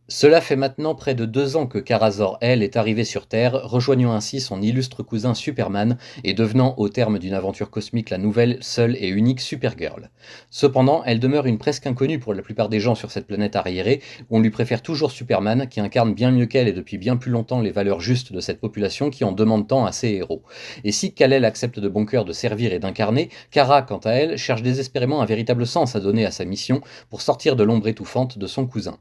Cela fait maintenant près de 2 ans que Kara Zor-El est arrivée sur Terre, rejoignant ainsi son illustre cousin Superman et devenant, au terme d'une aventure cosmique, la nouvelle, seule et unique Supergirl. Cependant, elle demeure une presque inconnue pour la plupart des gens sur cette planète arriérée, où on lui préfère toujours Superman, qui incarne bien mieux qu'elle et depuis bien plus longtemps les valeurs justes de cette population qui en demande tant à ses héros. Et si Kal-El accepte de bon cœur de servir et d'incarner, Kara, quant à elle, cherche désespérément un véritable sens à donner à sa mission pour sortir de l'ombre étouffante de son cousin.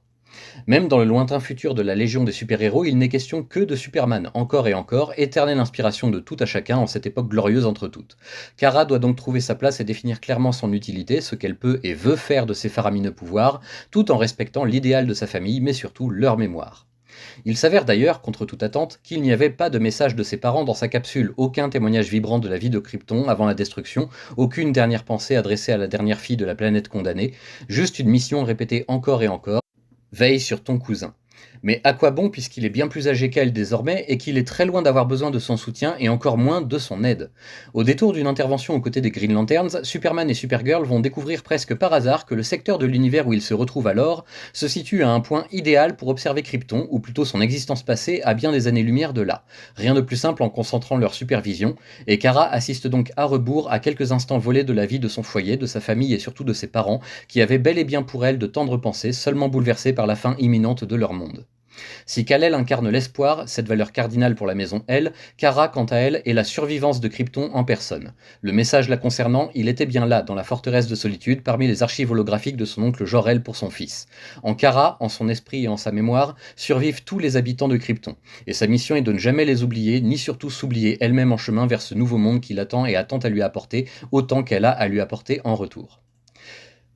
Même dans le lointain futur de la Légion des super-héros, il n'est question que de Superman, encore et encore, éternelle inspiration de tout à chacun en cette époque glorieuse entre toutes. Kara doit donc trouver sa place et définir clairement son utilité, ce qu'elle peut et veut faire de ses faramineux pouvoirs, tout en respectant l'idéal de sa famille, mais surtout leur mémoire. Il s'avère d'ailleurs, contre toute attente, qu'il n'y avait pas de message de ses parents dans sa capsule, aucun témoignage vibrant de la vie de Krypton avant la destruction, aucune dernière pensée adressée à la dernière fille de la planète condamnée, juste une mission répétée encore et encore: veille sur ton cousin. Mais à quoi bon puisqu'il est bien plus âgé qu'elle désormais et qu'il est très loin d'avoir besoin de son soutien et encore moins de son aide. Au détour d'une intervention aux côtés des Green Lanterns, Superman et Supergirl vont découvrir presque par hasard que le secteur de l'univers où ils se retrouvent alors se situe à un point idéal pour observer Krypton, ou plutôt son existence passée, à bien des années-lumière de là. Rien de plus simple en concentrant leur supervision, et Kara assiste donc à rebours à quelques instants volés de la vie de son foyer, de sa famille et surtout de ses parents, qui avaient bel et bien pour elle de tendres pensées, seulement bouleversées par la fin imminente de leur monde. Si Kal-El incarne l'espoir, cette valeur cardinale pour la maison L, Kara, quant à elle, est la survivance de Krypton en personne. Le message la concernant, il était bien là, dans la forteresse de solitude, parmi les archives holographiques de son oncle Jor-El pour son fils. En Kara, en son esprit et en sa mémoire, survivent tous les habitants de Krypton, et sa mission est de ne jamais les oublier, ni surtout s'oublier elle-même en chemin vers ce nouveau monde qui l'attend et attend à lui apporter, autant qu'elle a à lui apporter en retour.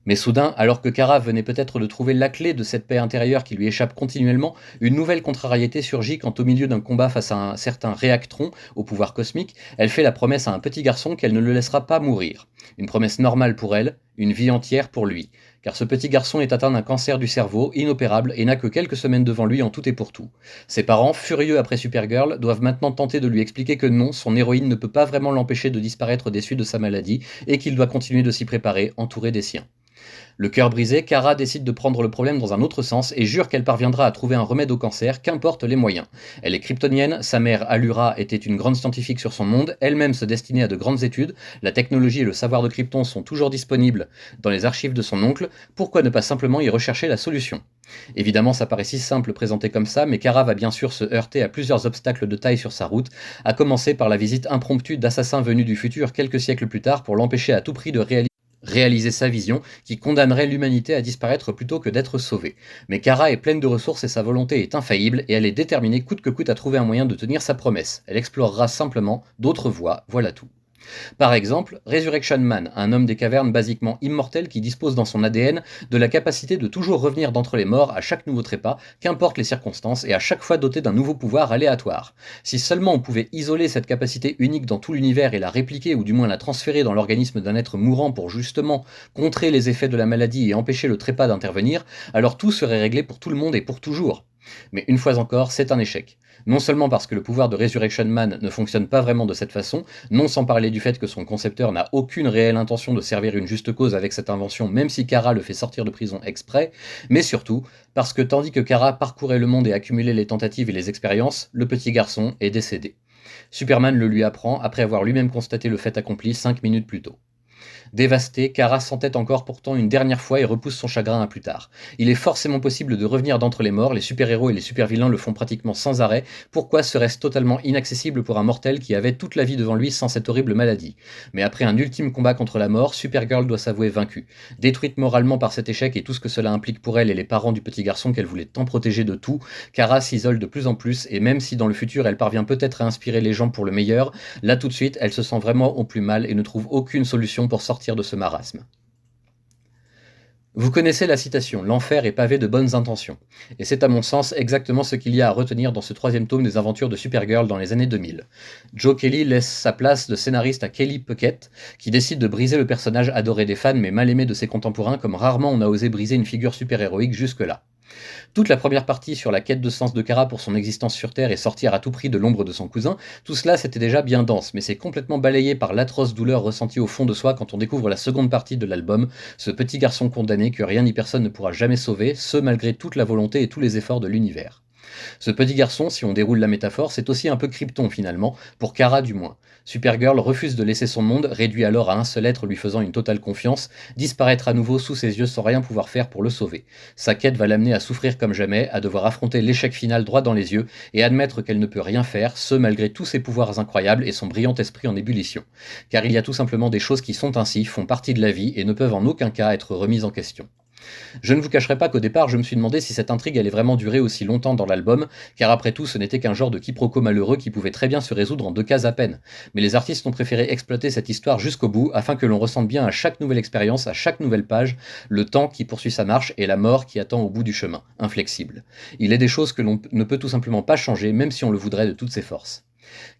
Mais soudain, alors que Kara venait peut-être de trouver la clé de cette paix intérieure qui lui échappe continuellement, une nouvelle contrariété surgit quand, au milieu d'un combat face à un certain Réactron au pouvoir cosmique, elle fait la promesse à un petit garçon qu'elle ne le laissera pas mourir. Une promesse normale pour elle, une vie entière pour lui. Car ce petit garçon est atteint d'un cancer du cerveau, inopérable, et n'a que quelques semaines devant lui en tout et pour tout. Ses parents, furieux après Supergirl, doivent maintenant tenter de lui expliquer que non, son héroïne ne peut pas vraiment l'empêcher de disparaître des suites de sa maladie, et qu'il doit continuer de s'y préparer, entouré des siens. Le cœur brisé, Kara décide de prendre le problème dans un autre sens et jure qu'elle parviendra à trouver un remède au cancer, qu'importe les moyens. Elle est kryptonienne, sa mère Allura était une grande scientifique sur son monde, elle-même se destinait à de grandes études, la technologie et le savoir de Krypton sont toujours disponibles dans les archives de son oncle, pourquoi ne pas simplement y rechercher la solution? Évidemment, ça paraît si simple présenté comme ça, mais Kara va bien sûr se heurter à plusieurs obstacles de taille sur sa route, à commencer par la visite impromptue d'assassins venus du futur quelques siècles plus tard pour l'empêcher à tout prix de réaliser sa vision qui condamnerait l'humanité à disparaître plutôt que d'être sauvée. Mais Kara est pleine de ressources et sa volonté est infaillible et elle est déterminée coûte que coûte à trouver un moyen de tenir sa promesse. Elle explorera simplement d'autres voies, voilà tout. Par exemple, Resurrection Man, un homme des cavernes basiquement immortel qui dispose dans son ADN de la capacité de toujours revenir d'entre les morts à chaque nouveau trépas, qu'importe les circonstances, et à chaque fois doté d'un nouveau pouvoir aléatoire. Si seulement on pouvait isoler cette capacité unique dans tout l'univers et la répliquer, ou du moins la transférer dans l'organisme d'un être mourant pour justement contrer les effets de la maladie et empêcher le trépas d'intervenir, alors tout serait réglé pour tout le monde et pour toujours. Mais une fois encore, c'est un échec. Non seulement parce que le pouvoir de Resurrection Man ne fonctionne pas vraiment de cette façon, non sans parler du fait que son concepteur n'a aucune réelle intention de servir une juste cause avec cette invention, même si Kara le fait sortir de prison exprès, mais surtout parce que tandis que Kara parcourait le monde et accumulait les tentatives et les expériences, le petit garçon est décédé. Superman le lui apprend après avoir lui-même constaté le fait accompli 5 minutes plus tôt. Dévasté, Kara s'entête encore pourtant une dernière fois et repousse son chagrin à plus tard. Il est forcément possible de revenir d'entre les morts, les super-héros et les super-vilains le font pratiquement sans arrêt, pourquoi serait-ce totalement inaccessible pour un mortel qui avait toute la vie devant lui sans cette horrible maladie? Mais après un ultime combat contre la mort, Supergirl doit s'avouer vaincue. Détruite moralement par cet échec et tout ce que cela implique pour elle et les parents du petit garçon qu'elle voulait tant protéger de tout, Kara s'isole de plus en plus et même si dans le futur elle parvient peut-être à inspirer les gens pour le meilleur, là tout de suite elle se sent vraiment au plus mal et ne trouve aucune solution pour sortir de ce marasme. Vous connaissez la citation, l'enfer est pavé de bonnes intentions. Et c'est à mon sens exactement ce qu'il y a à retenir dans ce troisième tome des aventures de Supergirl dans les années 2000. Joe Kelly laisse sa place de scénariste à Kelly Puckett, qui décide de briser le personnage adoré des fans mais mal aimé de ses contemporains comme rarement on a osé briser une figure super-héroïque jusque-là. Toute la première partie sur la quête de sens de Kara pour son existence sur Terre et sortir à tout prix de l'ombre de son cousin, tout cela c'était déjà bien dense, mais c'est complètement balayé par l'atroce douleur ressentie au fond de soi quand on découvre la seconde partie de l'album, ce petit garçon condamné que rien ni personne ne pourra jamais sauver, ce malgré toute la volonté et tous les efforts de l'univers. Ce petit garçon, si on déroule la métaphore, c'est aussi un peu Krypton finalement, pour Kara du moins. Supergirl refuse de laisser son monde, réduit alors à un seul être lui faisant une totale confiance, disparaître à nouveau sous ses yeux sans rien pouvoir faire pour le sauver. Sa quête va l'amener à souffrir comme jamais, à devoir affronter l'échec final droit dans les yeux et admettre qu'elle ne peut rien faire, ce malgré tous ses pouvoirs incroyables et son brillant esprit en ébullition. Car il y a tout simplement des choses qui sont ainsi, font partie de la vie et ne peuvent en aucun cas être remises en question. Je ne vous cacherai pas qu'au départ, je me suis demandé si cette intrigue allait vraiment durer aussi longtemps dans l'album, car après tout, ce n'était qu'un genre de quiproquo malheureux qui pouvait très bien se résoudre en 2 cases à peine. Mais les artistes ont préféré exploiter cette histoire jusqu'au bout, afin que l'on ressente bien à chaque nouvelle expérience, à chaque nouvelle page, le temps qui poursuit sa marche et la mort qui attend au bout du chemin, inflexible. Il est des choses que l'on ne peut tout simplement pas changer, même si on le voudrait de toutes ses forces.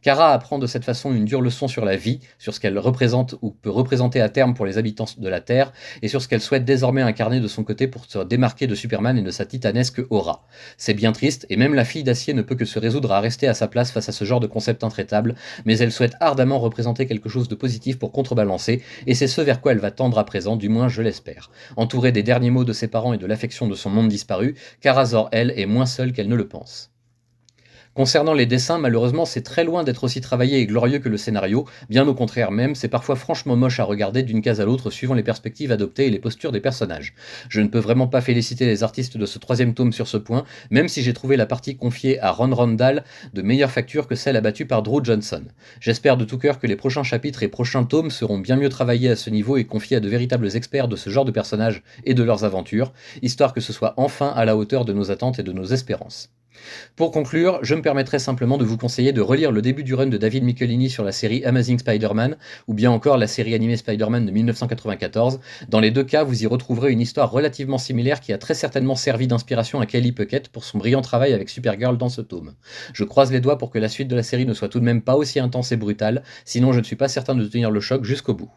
Kara apprend de cette façon une dure leçon sur la vie, sur ce qu'elle représente ou peut représenter à terme pour les habitants de la Terre, et sur ce qu'elle souhaite désormais incarner de son côté pour se démarquer de Superman et de sa titanesque aura. C'est bien triste, et même la fille d'acier ne peut que se résoudre à rester à sa place face à ce genre de concept intraitable, mais elle souhaite ardemment représenter quelque chose de positif pour contrebalancer, et c'est ce vers quoi elle va tendre à présent, du moins je l'espère. Entourée des derniers mots de ses parents et de l'affection de son monde disparu, Kara Zor, elle, est moins seule qu'elle ne le pense. Concernant les dessins, malheureusement, c'est très loin d'être aussi travaillé et glorieux que le scénario, bien au contraire même, c'est parfois franchement moche à regarder d'une case à l'autre suivant les perspectives adoptées et les postures des personnages. Je ne peux vraiment pas féliciter les artistes de ce 3e tome sur ce point, même si j'ai trouvé la partie confiée à Ron Randall de meilleure facture que celle abattue par Drew Johnson. J'espère de tout cœur que les prochains chapitres et prochains tomes seront bien mieux travaillés à ce niveau et confiés à de véritables experts de ce genre de personnages et de leurs aventures, histoire que ce soit enfin à la hauteur de nos attentes et de nos espérances. Pour conclure, je me permettrai simplement de vous conseiller de relire le début du run de David Michelinie sur la série Amazing Spider-Man, ou bien encore la série animée Spider-Man de 1994. Dans les 2 cas, vous y retrouverez une histoire relativement similaire qui a très certainement servi d'inspiration à Kelly Puckett pour son brillant travail avec Supergirl dans ce tome. Je croise les doigts pour que la suite de la série ne soit tout de même pas aussi intense et brutale, sinon je ne suis pas certain de tenir le choc jusqu'au bout.